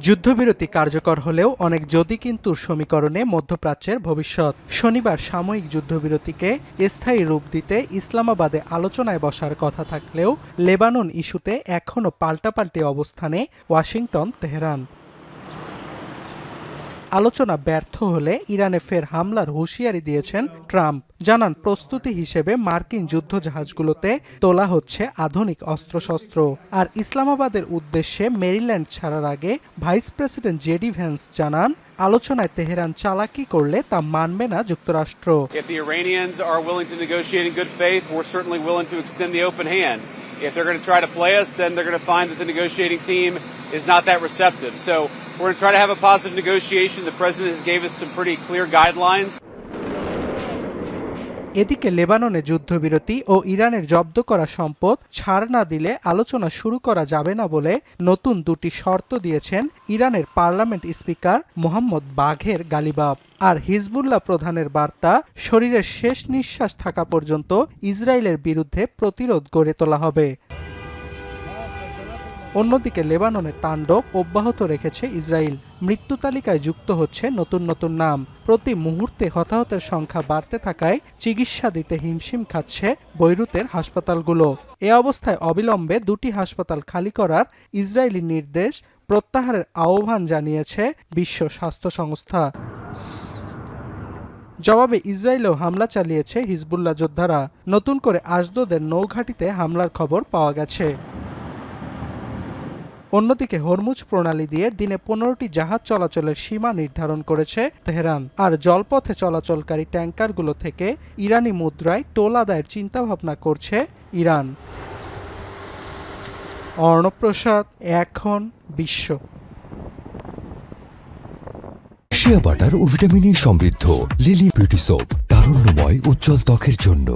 যুদ্ধবিরতি কার্যকর হলেও অনেক যদি কিন্তু সমীকরণে মধ্যপ্রাচ্যের ভবিষ্যৎ। শনিবার সাময়িক যুদ্ধবিরতিকে স্থায়ী রূপ দিতে ইসলামাবাদে আলোচনায় বসার কথা থাকলেও লেবানন ইস্যুতে এখনও পাল্টাপাল্টি অবস্থানে ওয়াশিংটন, তেহরান। আলোচনা ব্যর্থ হলে ইরানে ফের হামলার হুঁশিয়ারি দিয়েছেন ট্রাম্প। জানান, প্রস্তুতি হিসেবে মার্কিন যুদ্ধজাহাজগুলোতে তোলা হচ্ছে আধুনিক অস্ত্রশস্ত্র। আর ইসলামাবাদের উদ্দেশ্যে মেরিল্যান্ড ছাড়ার আগে ভাইস প্রেসিডেন্ট জেডি ভ্যান্স জানান, আলোচনায় তেহরান চালাকি করলে তা মানবে না যুক্তরাষ্ট্র। If they're going to try to play us, then they're going to find that the negotiating team is not that receptive. So we're going to try to have a positive negotiation. The president has gave us some pretty clear guidelines. এদিকে লেবাননে যুদ্ধবিরতি ও ইরানের জব্দ করা সম্পদ ছাড় না দিলে আলোচনা শুরু করা যাবে না বলে নতুন দুটি শর্ত দিয়েছেন ইরানের পার্লামেন্ট স্পিকার মোহাম্মদ বাঘের গালিবাফ। আর হিজবুল্লাহ প্রধানের বার্তা, শরীরের শেষ নিঃশ্বাস থাকা পর্যন্ত ইসরায়েলের বিরুদ্ধে প্রতিরোধ গড়ে তোলা হবে। অন্যদিকে লেবাননের তাণ্ডব অব্যাহত রেখেছে ইসরায়েল। মৃত্যু তালিকায় যুক্ত হচ্ছে নতুন নতুন নাম। প্রতি মুহূর্তে হতাহতের সংখ্যা বাড়তে থাকায় চিকিৎসা দিতে হিমশিম খাচ্ছে বৈরুতের হাসপাতালগুলো। এ অবস্থায় অবিলম্বে দুটি হাসপাতাল খালি করার ইসরায়েলি নির্দেশ প্রত্যাহারের আহ্বান জানিয়েছে বিশ্ব স্বাস্থ্য সংস্থা। জবাবে ইসরায়েলেও হামলা চালিয়েছে হিজবুল্লাহ যোদ্ধারা। নতুন করে আশদোদের নৌঘাঁটিতে হামলার খবর পাওয়া গেছে। অন্যদিকে হরমুজ প্রণালী দিয়ে দিনে 15টি জাহাজ চলাচলের সীমা নির্ধারণ করেছে তেহরান। আর জলপথে চলাচলকারী ট্যাঙ্কারগুলো থেকে ইরানি মুদ্রায় টোল আদায়ের চিন্তাভাবনা করছে ইরান। অর্ণব প্রসাদ, এখন বিশ্ব। শিয়া বাটার ও ভিটামিন ই সমৃদ্ধ লিলি বিউটি সোপ, তারুণ্যময় উজ্জ্বল ত্বকের জন্য।